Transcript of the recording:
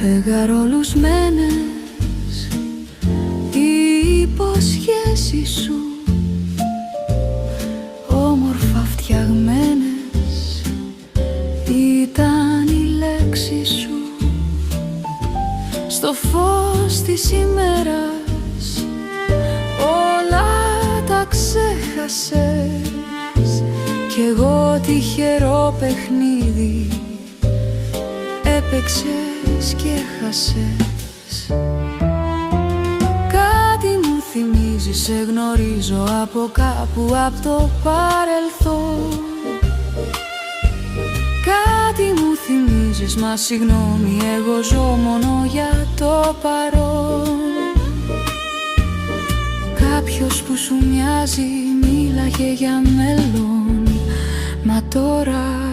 φεγγαρολουσμένες οι υποσχέσεις σου, όμορφα φτιαγμένες ήταν οι λέξεις σου. Στο φως της ημέρας όλα τα ξέχασες κι εγώ τυχερό παιχνίδι έπαιξες και χάσες. Κάτι μου θυμίζει, σε γνωρίζω από κάπου από το παρελθόν. Κάτι μου θυμίζεις, μα συγγνώμη, εγώ ζω μόνο για το παρόν. Κάποιος που σου μοιάζει μίλαγε για μέλλον, μα τώρα